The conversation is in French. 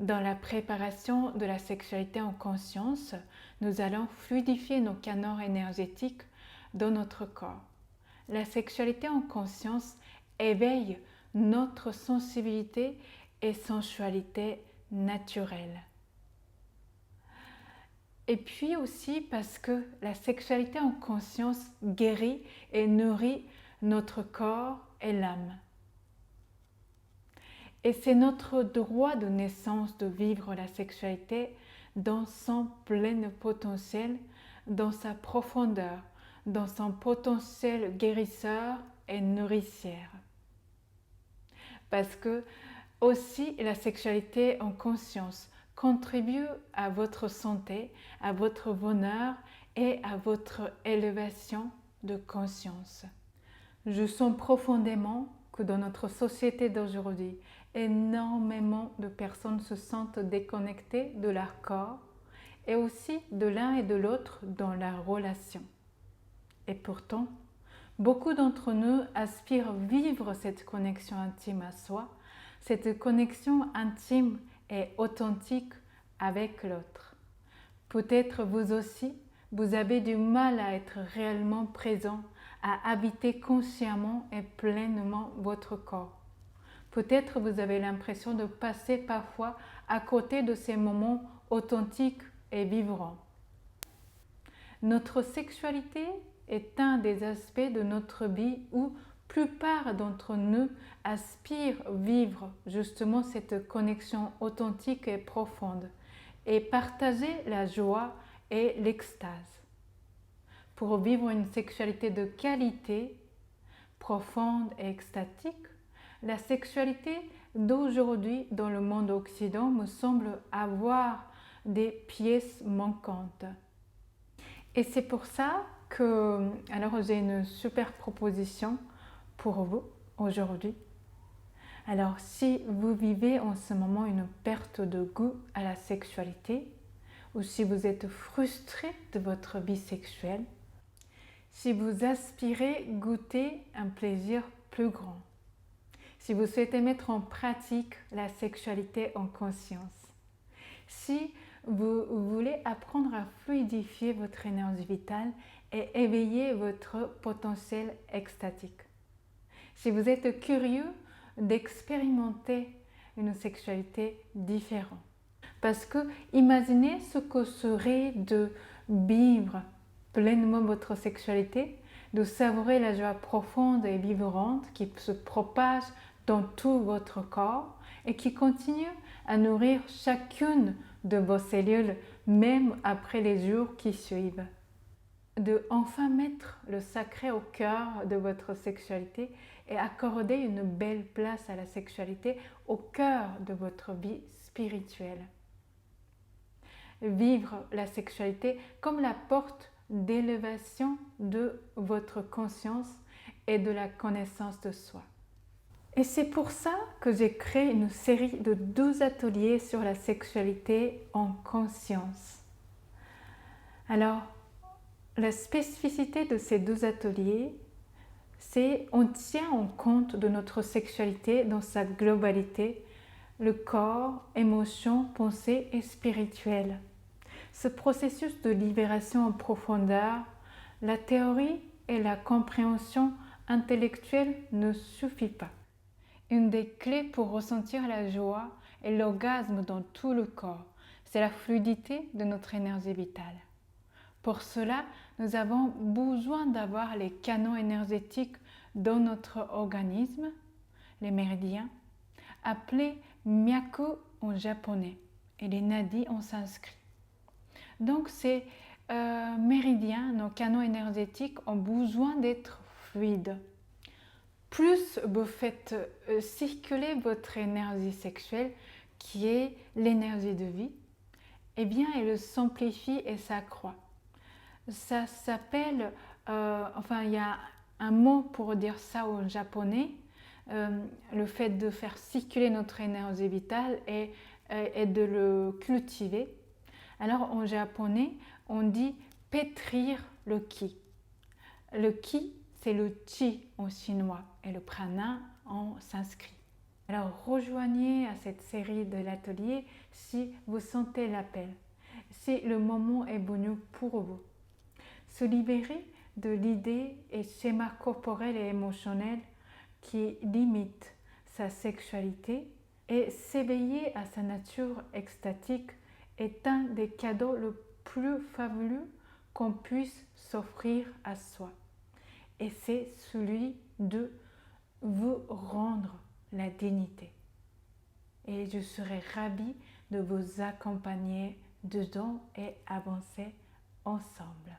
Dans la préparation de la sexualité en conscience, nous allons fluidifier nos canaux énergétiques dans notre corps. La sexualité en conscience éveille notre sensibilité et sensualité naturelle. Et puis aussi parce que la sexualité en conscience guérit et nourrit notre corps et l'âme. Et c'est notre droit de naissance de vivre la sexualité dans son plein potentiel, dans sa profondeur, dans son potentiel guérisseur et nourricière. Parce que aussi la sexualité en conscience contribue à votre santé, à votre bonheur et à votre élévation de conscience. Je sens profondément que dans notre société d'aujourd'hui, énormément de personnes se sentent déconnectées de leur corps et aussi de l'un et de l'autre dans leur relation. Et pourtant, beaucoup d'entre nous aspirent à vivre cette connexion intime à soi, cette connexion intime et authentique avec l'autre. Peut-être vous aussi, vous avez du mal à être réellement présent, à habiter consciemment et pleinement votre corps. Peut-être vous avez l'impression de passer parfois à côté de ces moments authentiques et vibrants. Notre sexualité est un des aspects de notre vie où la plupart d'entre nous aspirent à vivre justement cette connexion authentique et profonde et partager la joie et l'extase. Pour vivre une sexualité de qualité, profonde et extatique, la sexualité d'aujourd'hui dans le monde occidental me semble avoir des pièces manquantes. Et c'est pour ça que j'ai une super proposition pour vous aujourd'hui. Alors si vous vivez en ce moment une perte de goût à la sexualité, ou si vous êtes frustré de votre vie sexuelle, si vous aspirez goûter un plaisir plus grand, si vous souhaitez mettre en pratique la sexualité en conscience, si vous voulez apprendre à fluidifier votre énergie vitale et éveiller votre potentiel extatique, si vous êtes curieux d'expérimenter une sexualité différente. Parce que imaginez ce que serait de vivre pleinement votre sexualité, de savourer la joie profonde et vibrante qui se propage dans tout votre corps et qui continue à nourrir chacune de vos cellules, même après les jours qui suivent. De enfin mettre le sacré au cœur de votre sexualité et accorder une belle place à la sexualité au cœur de votre vie spirituelle. Vivre la sexualité comme la porte d'élévation de votre conscience et de la connaissance de soi. Et c'est pour ça que j'ai créé une série de 12 ateliers sur la sexualité en conscience. Alors, la spécificité de ces 12 ateliers, c'est qu'on tient en compte de notre sexualité dans sa globalité, le corps, émotions, pensées et spirituel. Ce processus de libération en profondeur, la théorie et la compréhension intellectuelle ne suffit pas. Une des clés pour ressentir la joie et l'orgasme dans tout le corps, c'est la fluidité de notre énergie vitale. Pour cela, nous avons besoin d'avoir les canaux énergétiques dans notre organisme, les méridiens, appelés myaku en japonais et les nadis en sanskrit. Donc ces méridiens, nos canaux énergétiques ont besoin d'être fluides. Plus vous faites circuler votre énergie sexuelle, qui est l'énergie de vie, eh bien elle s'amplifie et s'accroît. Ça s'appelle, il y a un mot pour dire ça en japonais, le fait de faire circuler notre énergie vitale et de le cultiver. Alors en japonais, on dit pétrir le ki. Le ki, c'est le chi en chinois et le prana en sanskrit. Alors rejoignez à cette série de l'atelier si vous sentez l'appel, si le moment est venu pour vous. Se libérer de l'idée et schéma corporel et émotionnel qui limitent sa sexualité et s'éveiller à sa nature extatique est un des cadeaux le plus fabuleux qu'on puisse s'offrir à soi. Et c'est celui de vous rendre la dignité. Et je serai ravie de vous accompagner dedans et avancer ensemble.